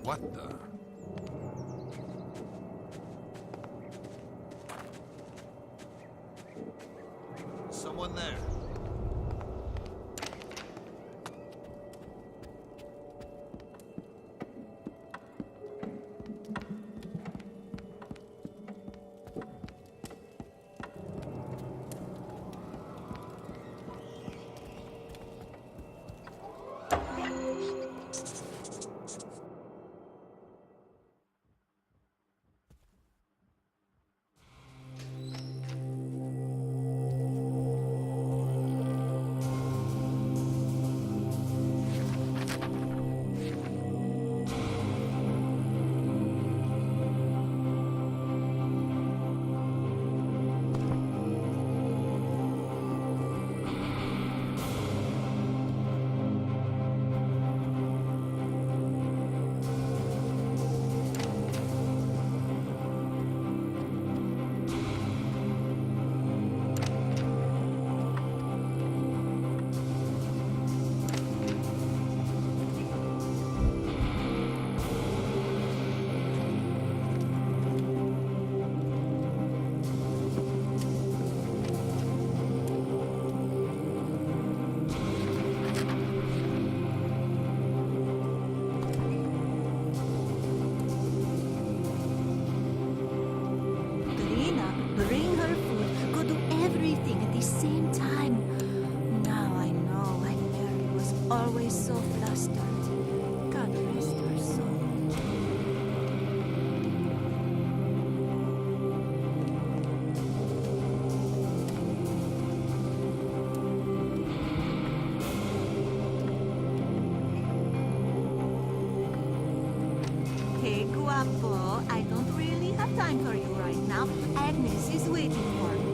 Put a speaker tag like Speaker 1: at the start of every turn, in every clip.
Speaker 1: What the? Someone there.
Speaker 2: Bring her food, go do everything at the same time. Now I know why Mary was always so flustered. God rest her soul. Hey, guapo, I don't really have time for you right now. Agnes is waiting for me.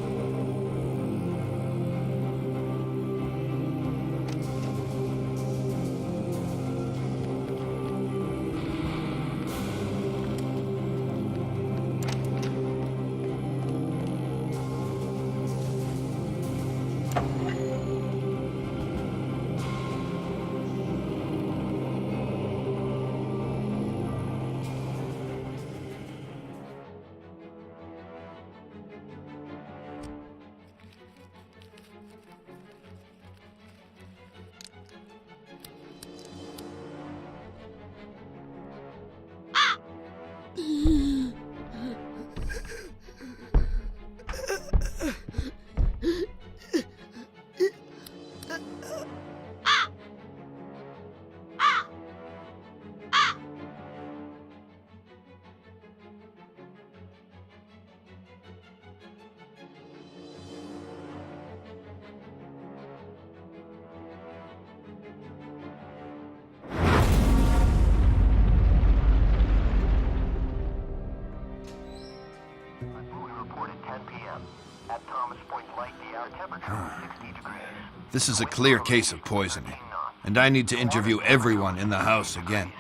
Speaker 1: This is a clear case of poisoning, and I need to interview everyone in the house again.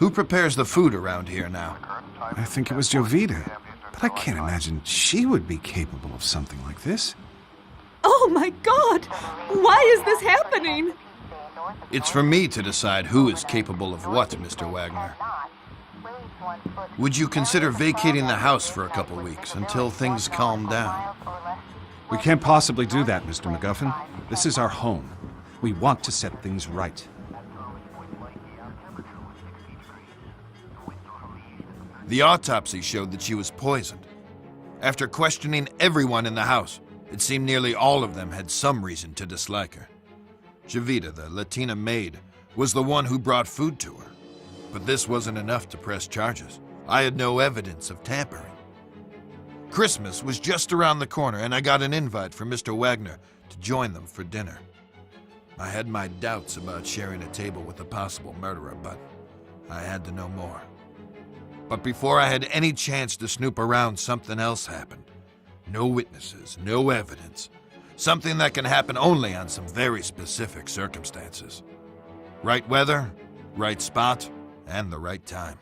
Speaker 1: Who prepares the food around here now?
Speaker 3: I think it was Jovita, but I can't imagine she would be capable of something like this.
Speaker 4: Oh my God! Why is this happening?
Speaker 1: It's for me to decide who is capable of what, Mr. Wagner. Would you consider vacating the house for a couple weeks until things calm down?
Speaker 3: We can't possibly do that, Mr. MacGuffin. This is our home. We want to set things right.
Speaker 1: The autopsy showed that she was poisoned. After questioning everyone in the house, it seemed nearly all of them had some reason to dislike her. Jovita, the Latina maid, was the one who brought food to her. But this wasn't enough to press charges. I had no evidence of tampering. Christmas was just around the corner, and I got an invite from Mr. Wagner to join them for dinner. I had my doubts about sharing a table with a possible murderer, but I had to know more. But before I had any chance to snoop around, something else happened. No witnesses, no evidence. Something that can happen only on some very specific circumstances. Right weather, right spot, and the right time.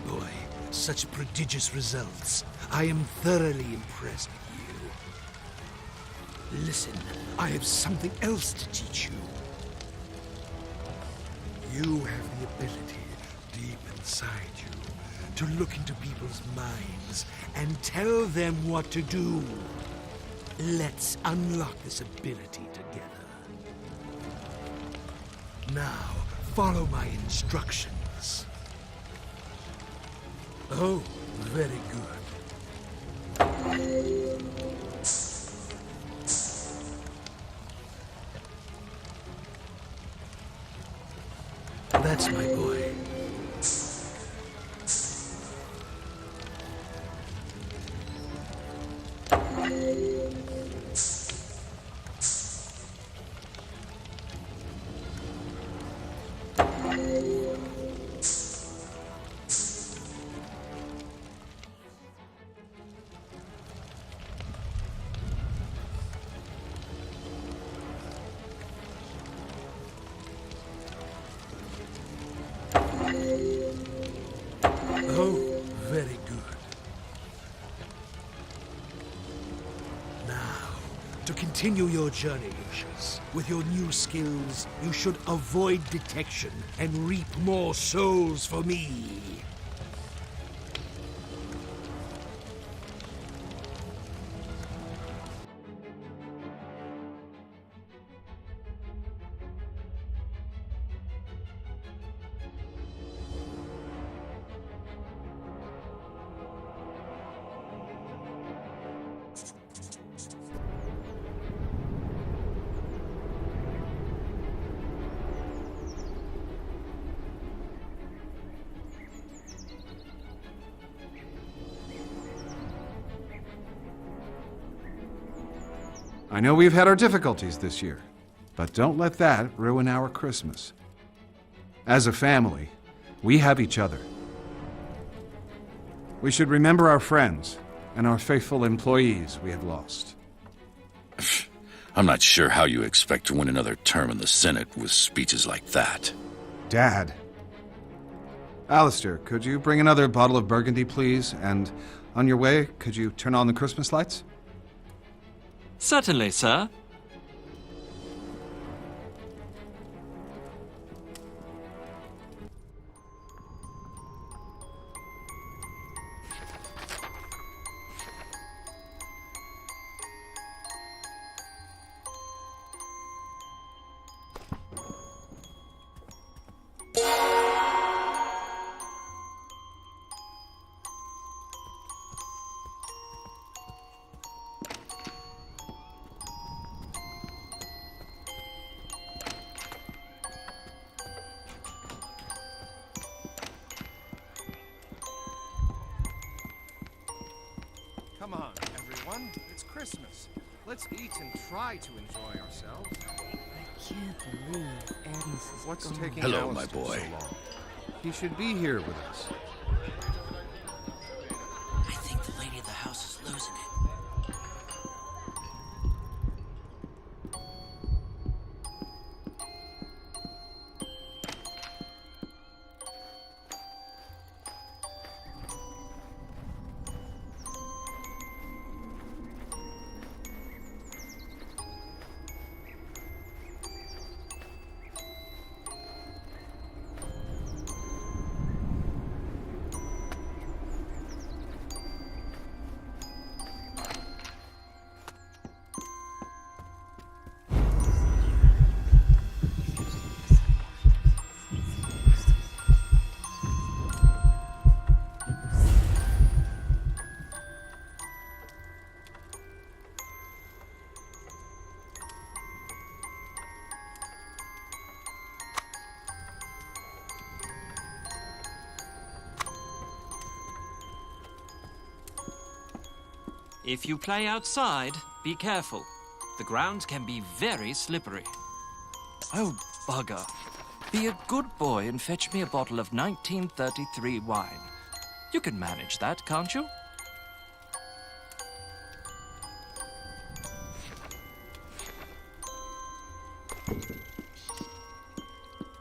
Speaker 5: boy. Such prodigious results. I am thoroughly impressed with you. Listen, I have something else to teach you. You have the ability, deep inside you, to look into people's minds and tell them what to do. Let's unlock this ability together. Now, follow my instructions. Oh, very good. That's my boy. Oh, very good. Now, to continue your journey, Lucius, with your new skills, you should avoid detection and reap more souls for me.
Speaker 3: I know we've had our difficulties this year, but don't let that ruin our Christmas. As a family, we have each other. We should remember our friends and our faithful employees we have lost.
Speaker 6: I'm not sure how you expect to win another term in the Senate with speeches like that.
Speaker 3: Dad. Alistair, could you bring another bottle of Burgundy, please? And on your way, could you turn on the Christmas lights?
Speaker 7: Certainly, sir.
Speaker 8: Come on, everyone. It's Christmas. Let's eat and try to enjoy ourselves.
Speaker 2: I can't believe Agnes is
Speaker 8: What's
Speaker 2: gone.
Speaker 8: taking
Speaker 6: Hello, my
Speaker 8: Alistair
Speaker 6: boy.
Speaker 8: so long? He should be here with us.
Speaker 9: I think the lady of the house is losing it.
Speaker 7: If you play outside, be careful. The ground can be very slippery. Oh, bugger. Be a good boy and fetch me a bottle of 1933 wine. You can manage that, can't you?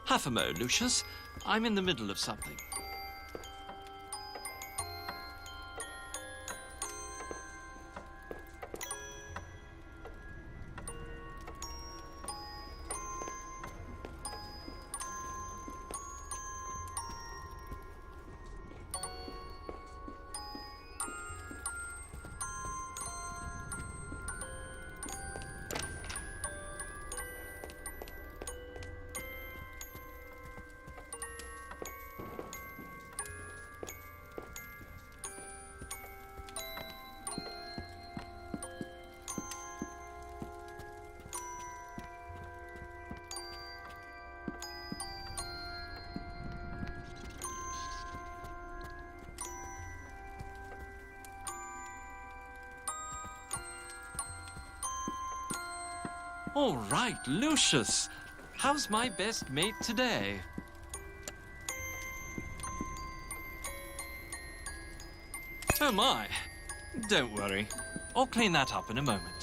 Speaker 7: Half a mo, Lucius. I'm in the middle of something. All right, Lucius. How's my best mate today? Oh my. Don't worry. I'll clean that up in a moment.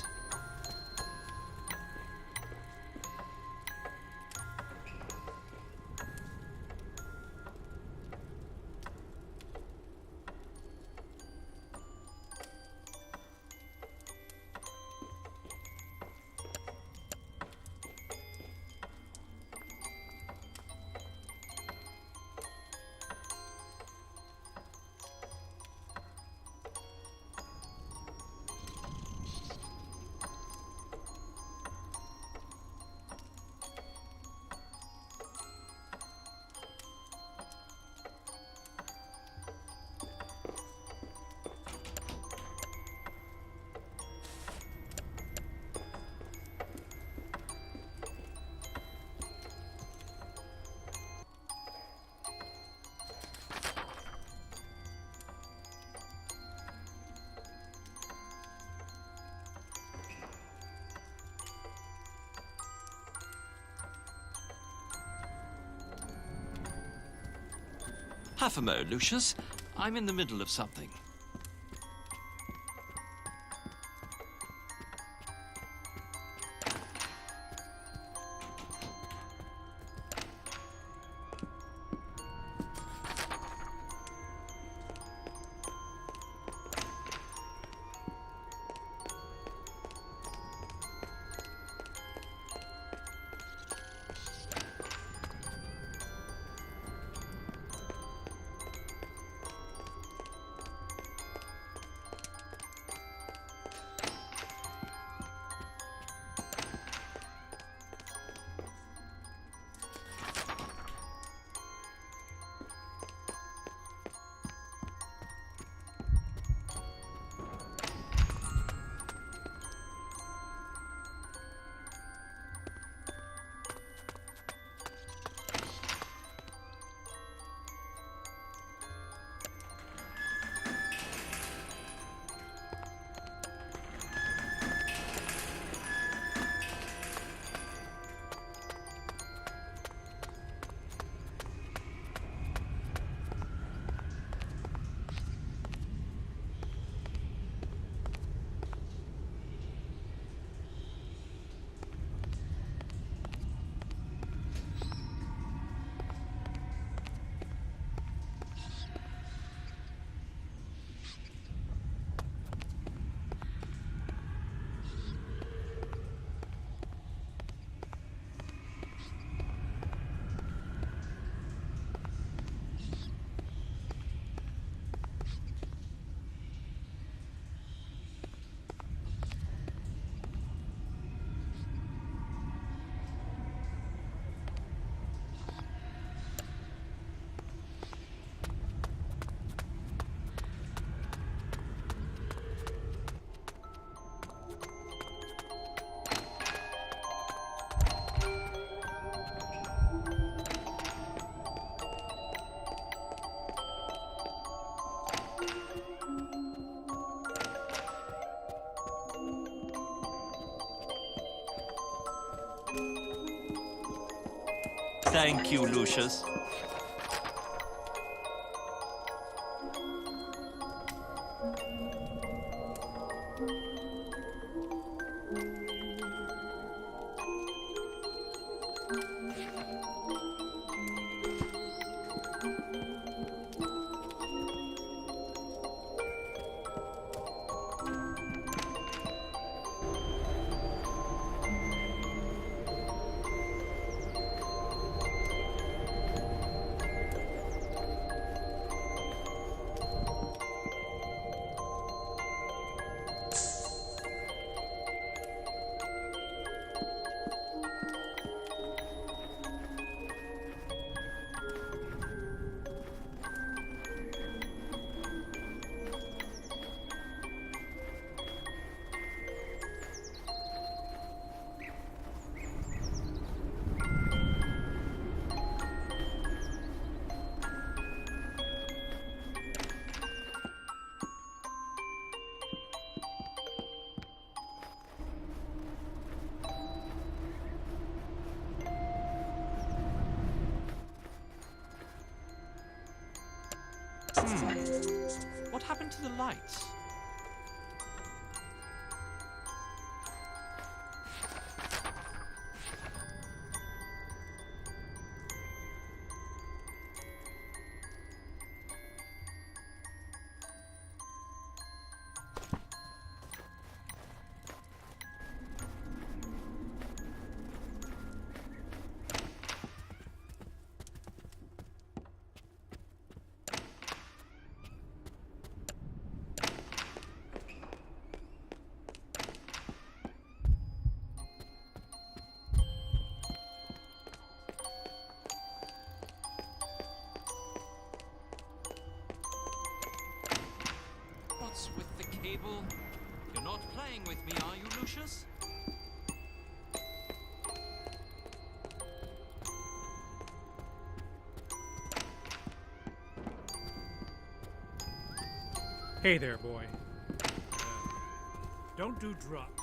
Speaker 7: Half a mo, Lucius. I'm in the middle of something. Thank you, Lucius. What happened to the lights? What's with the cable? You're not playing with me, are you, Lucius?
Speaker 10: Hey there, boy. Don't do drugs.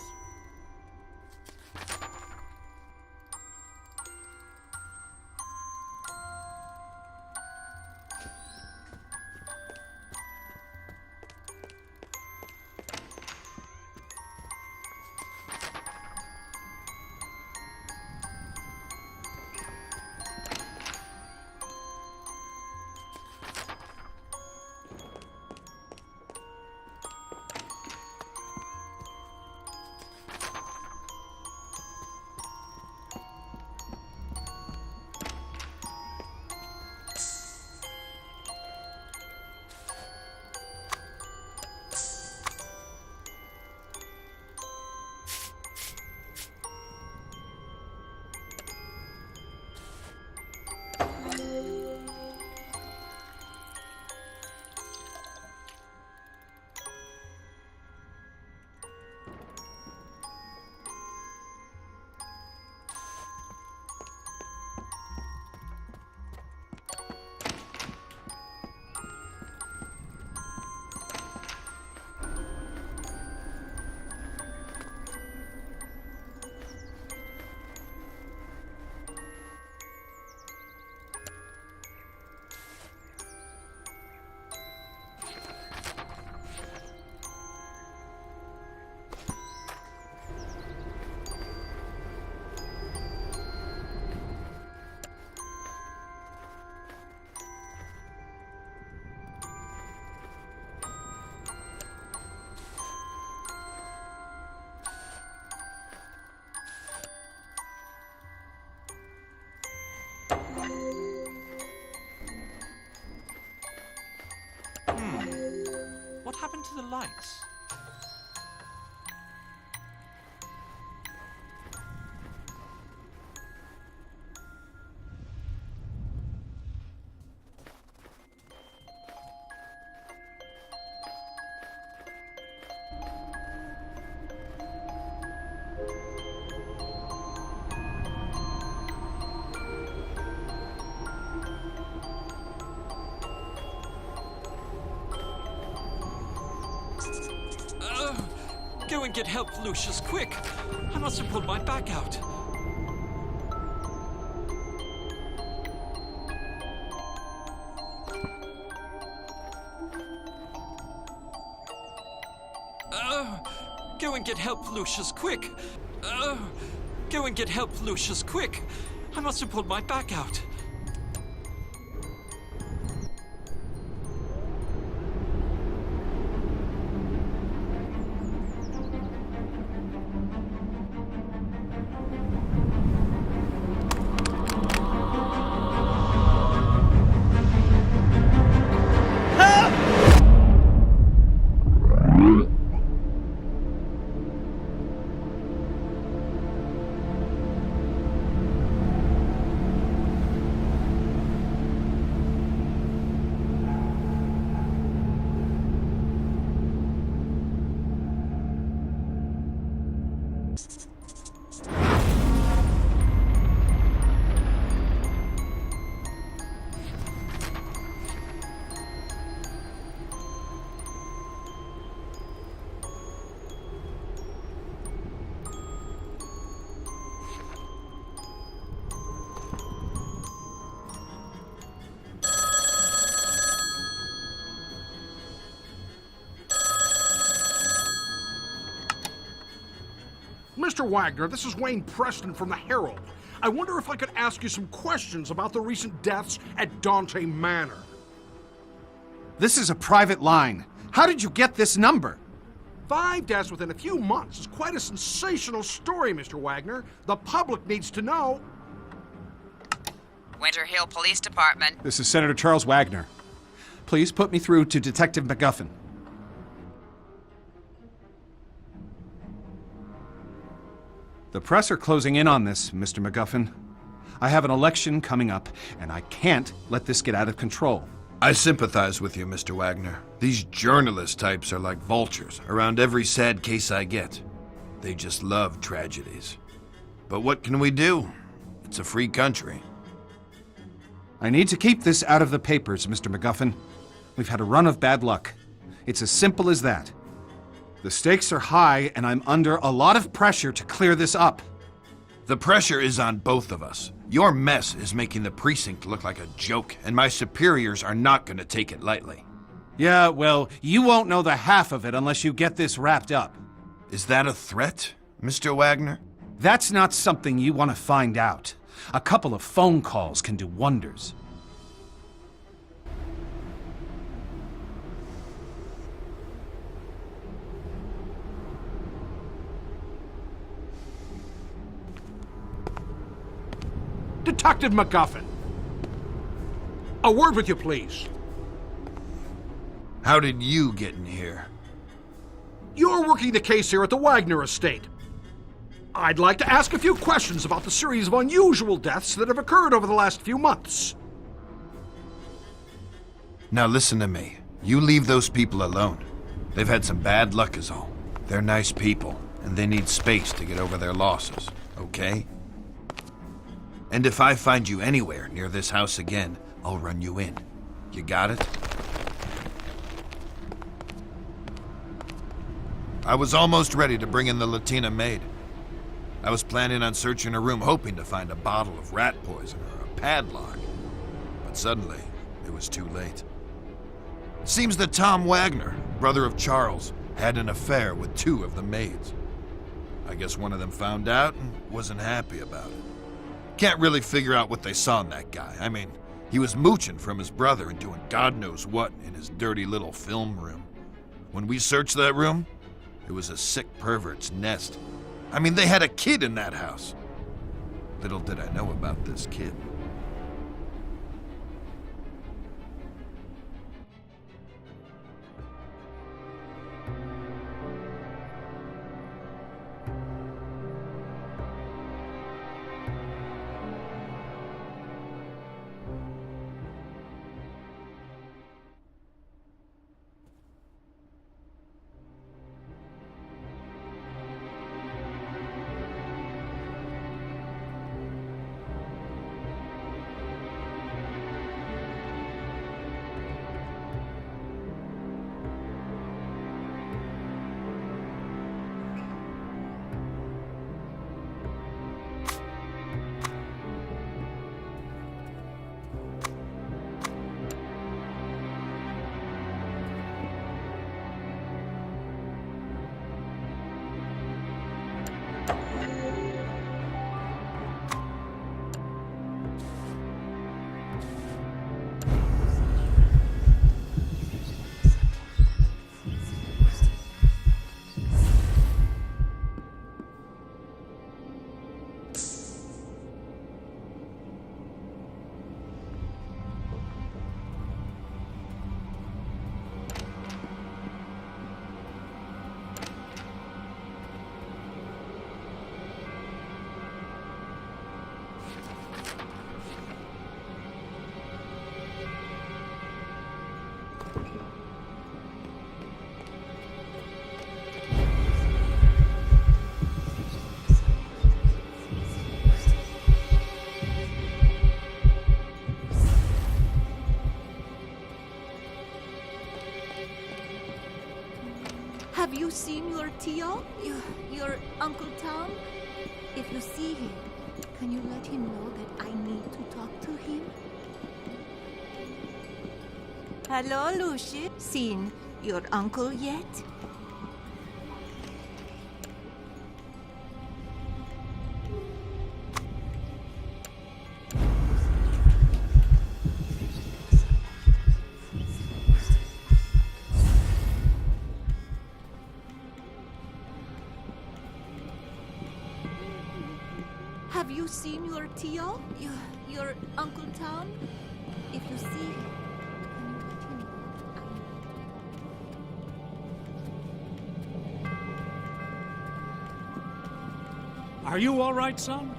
Speaker 7: What happened to the lights? Go and get help, Lucius, quick! I must have pulled my back out. Go and get help, Lucius, quick! Go and get help, Lucius, quick! I must have pulled my back out.
Speaker 11: Mr. Wagner, this is Wayne Preston from the Herald. I wonder if I could ask you some questions about the recent deaths at Dante Manor.
Speaker 3: This is a private line. How did you get this number?
Speaker 11: 5 deaths within a few months is quite a sensational story, Mr. Wagner. The public needs to know.
Speaker 12: Winter Hill Police Department.
Speaker 3: This is Senator Charles Wagner. Please put me through to Detective McGuffin. The press are closing in on this, Mr. McGuffin. I have an election coming up, and I can't let this get out of control.
Speaker 1: I sympathize with you, Mr. Wagner. These journalist types are like vultures around every sad case I get. They just love tragedies. But what can we do? It's a free country.
Speaker 3: I need to keep this out of the papers, Mr. McGuffin. We've had a run of bad luck. It's as simple as that. The stakes are high, and I'm under a lot of pressure to clear this up.
Speaker 1: The pressure is on both of us. Your mess is making the precinct look like a joke, and my superiors are not going to take it lightly.
Speaker 3: Yeah, well, you won't know the half of it unless you get this wrapped up.
Speaker 1: Is that a threat, Mr. Wagner?
Speaker 3: That's not something you want to find out. A couple of phone calls can do wonders.
Speaker 11: Detective McGuffin. A word with you, please.
Speaker 1: How did you get in here?
Speaker 11: You're working the case here at the Wagner estate. I'd like to ask a few questions about the series of unusual deaths that have occurred over the last few months.
Speaker 1: Now listen to me. You leave those people alone. They've had some bad luck is all. They're nice people, and they need space to get over their losses, okay? And if I find you anywhere near this house again, I'll run you in. You got it? I was almost ready to bring in the Latina maid. I was planning on searching her room, hoping to find a bottle of rat poison or a padlock. But suddenly, it was too late. It seems that Tom Wagner, brother of Charles, had an affair with 2 of the maids. I guess one of them found out and wasn't happy about it. Can't really figure out what they saw in that guy. I mean, he was mooching from his brother and doing God knows what in his dirty little film room. When we searched that room, it was a sick pervert's nest. I mean, they had a kid in that house. Little did I know about this kid.
Speaker 2: Have you seen your Tio? Your Uncle Tom? If you see him, can you let him know that I need to talk to him? Hello, Lucius. Seen your uncle yet? Have you seen your Tio? Your Uncle Tom? If you see him, can you let him know?
Speaker 10: Are you all right, son?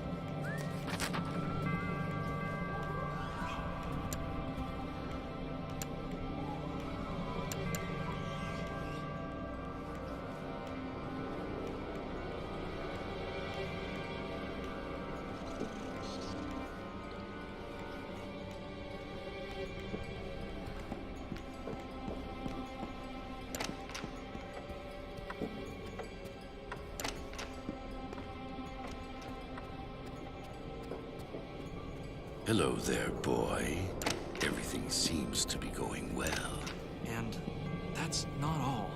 Speaker 6: Hello there, boy. Everything seems to be going well.
Speaker 7: And that's not all.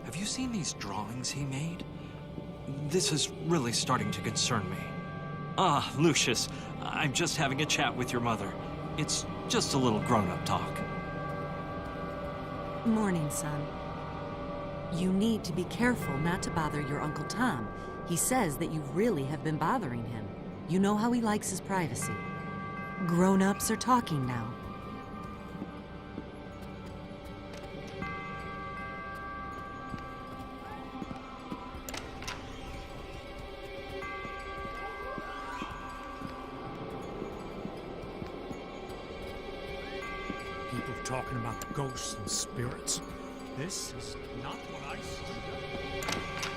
Speaker 7: Have you seen these drawings he made? This is really starting to concern me. Ah, Lucius, I'm just having a chat with your mother. It's just a little grown-up talk.
Speaker 12: Morning, son. You need to be careful not to bother your Uncle Tom. He says that you really have been bothering him. You know how he likes his privacy. Grown-ups are talking now.
Speaker 10: People talking about ghosts and spirits. This is not what I signed up.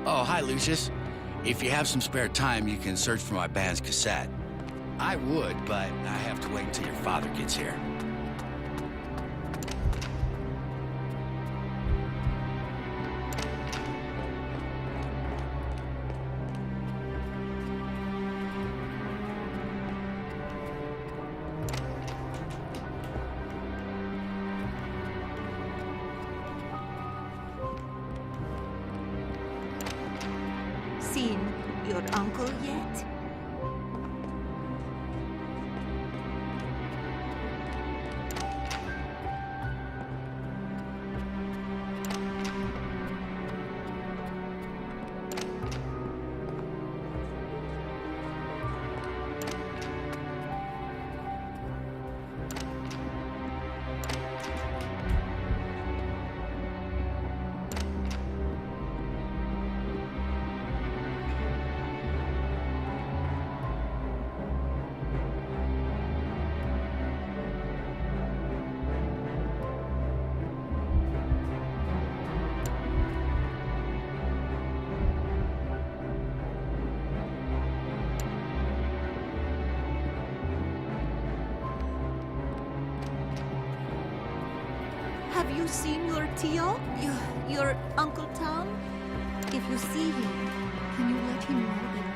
Speaker 9: Oh, hi, Lucius. If you have some spare time, you can search for my band's cassette. I would, but I have to wait until your father gets here.
Speaker 2: Seen your uncle yet? Have you seen your Tio? Your Uncle Tom? If you see him, can you let him know that